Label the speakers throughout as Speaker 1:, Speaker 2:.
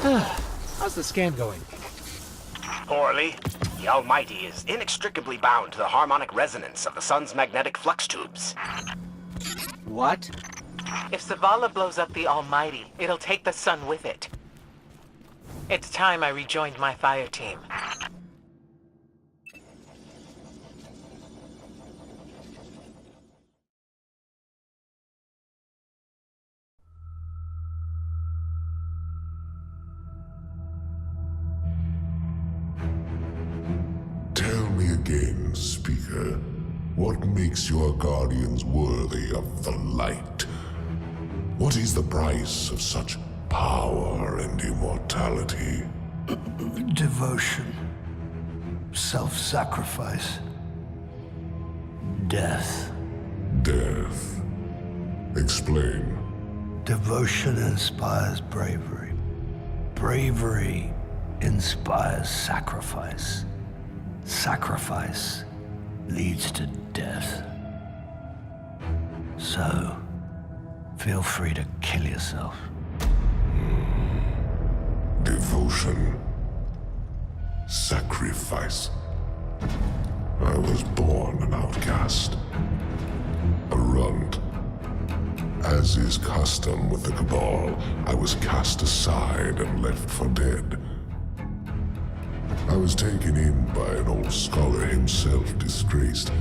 Speaker 1: How's the scan going?
Speaker 2: Poorly. The Almighty is inextricably bound to the harmonic resonance of the sun's magnetic flux tubes.
Speaker 1: What?
Speaker 3: If Zavala blows up the Almighty, it'll take the sun with it. It's time I rejoined my fire team.
Speaker 4: Tell me again, Speaker, what makes your guardians worthy of the light? What is the price of such power and immortality?
Speaker 5: Devotion. Self-sacrifice. Death.
Speaker 4: Death. Explain.
Speaker 5: Devotion inspires bravery. Bravery inspires sacrifice. Sacrifice leads to death. So, feel free to kill yourself.
Speaker 4: Devotion. Sacrifice. I was born an outcast. A runt. As is custom with the Cabal, I was cast aside and left for dead. I was taken in by an old scholar himself, disgraced,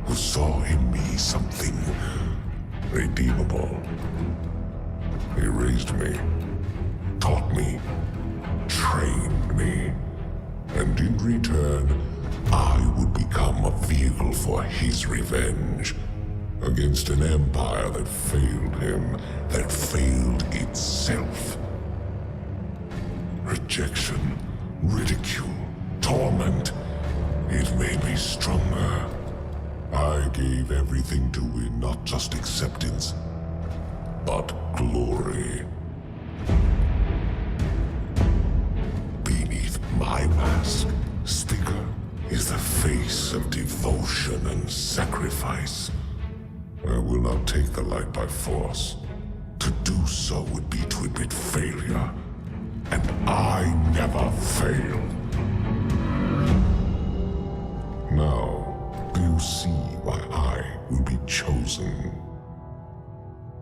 Speaker 4: who saw in me something redeemable. He raised me, taught me, trained me, and in return, I would become a vehicle for his revenge against an empire that failed him, that failed itself. Rejection, ridicule, torment. It made me stronger. I gave everything to win not just acceptance, but glory. Beneath my mask, Speaker, is the face of devotion and sacrifice. I will not take the light by force. To do so would be to admit failure. And I never fail. Now, do you see why I will be chosen?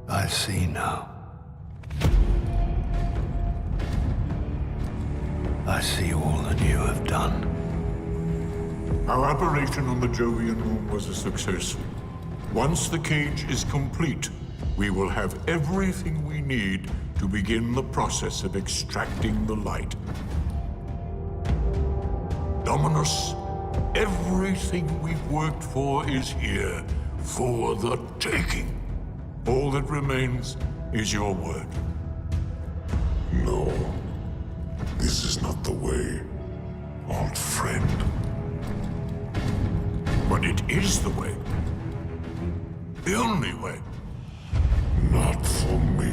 Speaker 5: I see now. I see all that you have done.
Speaker 6: Our operation on the Jovian Moon was a success. Once the cage is complete, we will have everything we need to begin the process of extracting the light. Dominus, everything we've worked for is here, for the taking. All that remains is your word.
Speaker 4: No, this is not the way, old friend.
Speaker 6: But it is the way. The only way.
Speaker 4: Not for me.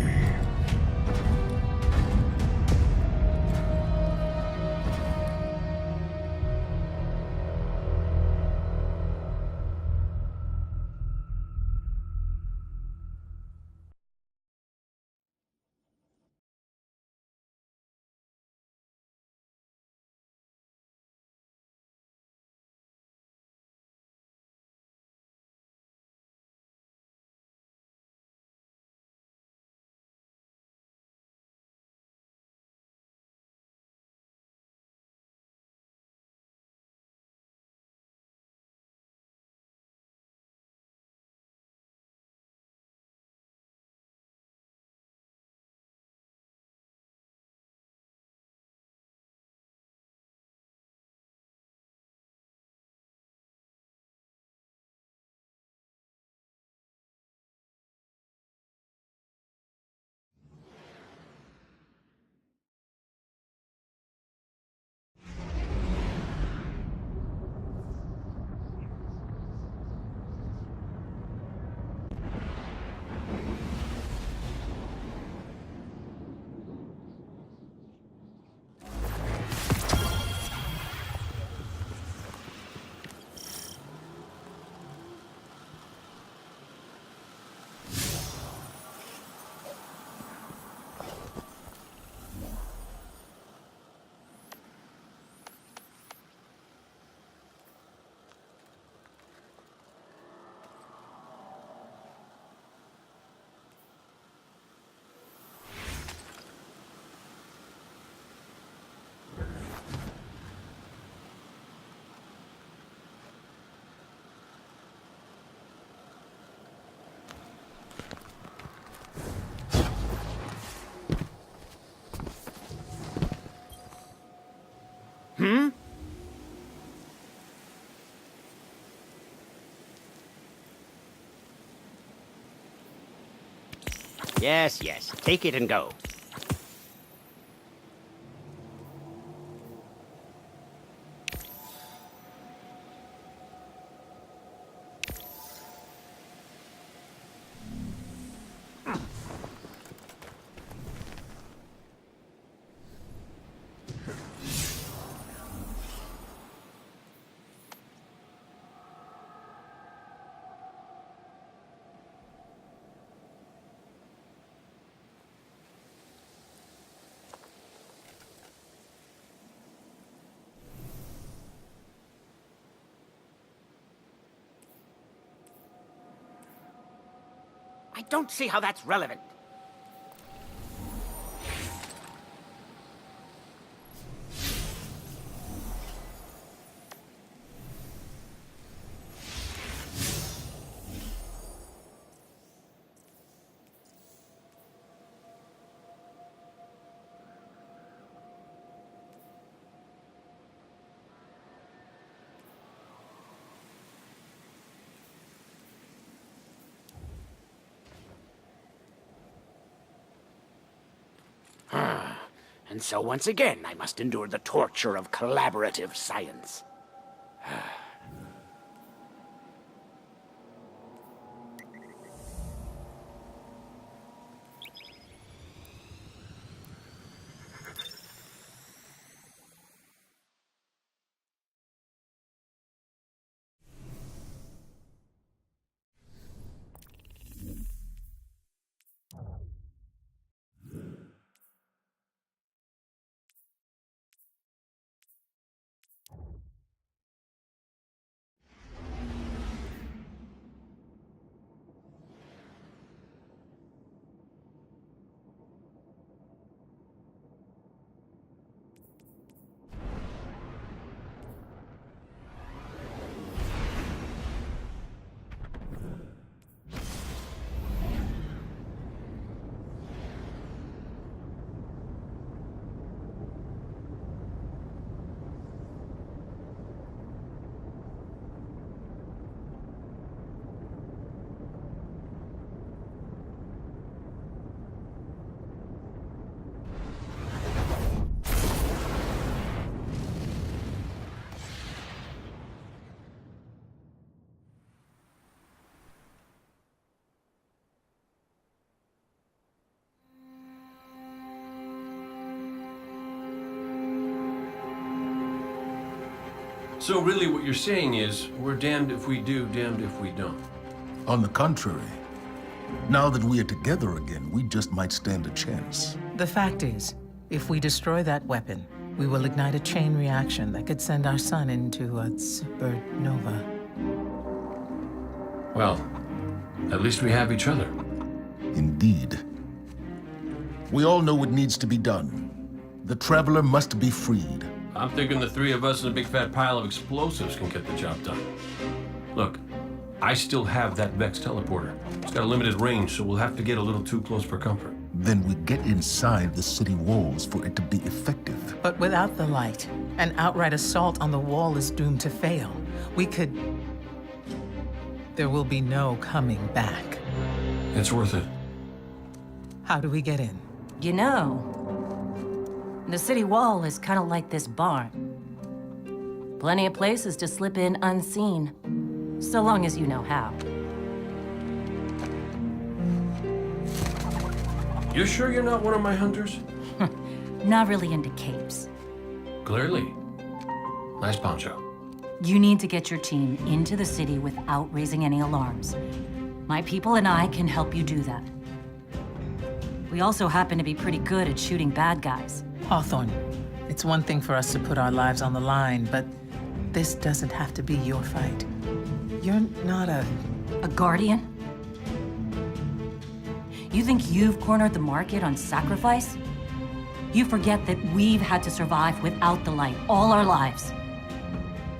Speaker 2: Yes, yes. Take it and go. I don't see how that's relevant. And so once again, I must endure the torture of collaborative science.
Speaker 7: So really what you're saying is, we're damned if we do, damned if we don't.
Speaker 8: On the contrary, now that we are together again, we just might stand a chance.
Speaker 3: The fact is, if we destroy that weapon, we will ignite a chain reaction that could send our sun into a supernova.
Speaker 7: Well, at least we have each other.
Speaker 8: Indeed. We all know what needs to be done. The Traveler must be freed.
Speaker 7: I'm thinking the three of us and a big fat pile of explosives can get the job done. Look, I still have that Vex teleporter. It's got a limited range, so we'll have to get a little too close for comfort.
Speaker 8: Then we get inside the city walls for it to be effective.
Speaker 3: But without the light, an outright assault on the wall is doomed to fail. We could... There will be no coming back.
Speaker 7: It's worth it.
Speaker 3: How do we get in?
Speaker 9: You know, the city wall is kind of like this barn. Plenty of places to slip in unseen, so long as you know how.
Speaker 7: You sure you're not one of my hunters?
Speaker 9: Not really into capes.
Speaker 7: Clearly. Nice poncho.
Speaker 9: You need to get your team into the city without raising any alarms. My people and I can help you do that. We also happen to be pretty good at shooting bad guys.
Speaker 3: Hawthorne, it's one thing for us to put our lives on the line, but this doesn't have to be your fight. You're not a
Speaker 9: guardian? You think you've cornered the market on sacrifice? You forget that we've had to survive without the light all our lives.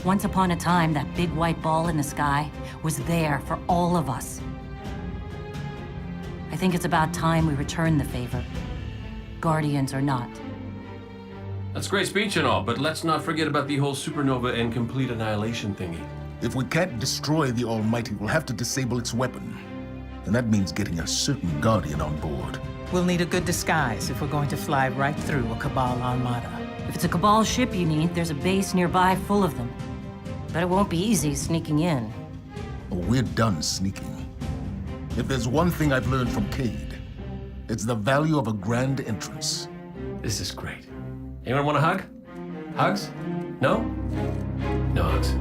Speaker 9: Once upon a time, that big white ball in the sky was there for all of us. I think it's about time we return the favor, guardians or not.
Speaker 7: That's a great speech and all, but let's not forget about the whole supernova and complete annihilation thingy.
Speaker 8: If we can't destroy the Almighty, we'll have to disable its weapon. And that means getting a certain Guardian on board.
Speaker 3: We'll need a good disguise if we're going to fly right through a Cabal armada.
Speaker 9: If it's a Cabal ship you need, there's a base nearby full of them. But it won't be easy sneaking in.
Speaker 8: Oh, we're done sneaking. If there's one thing I've learned from Cade, it's the value of a grand entrance.
Speaker 7: This is great. Anyone want a hug? Hugs? No? No hugs.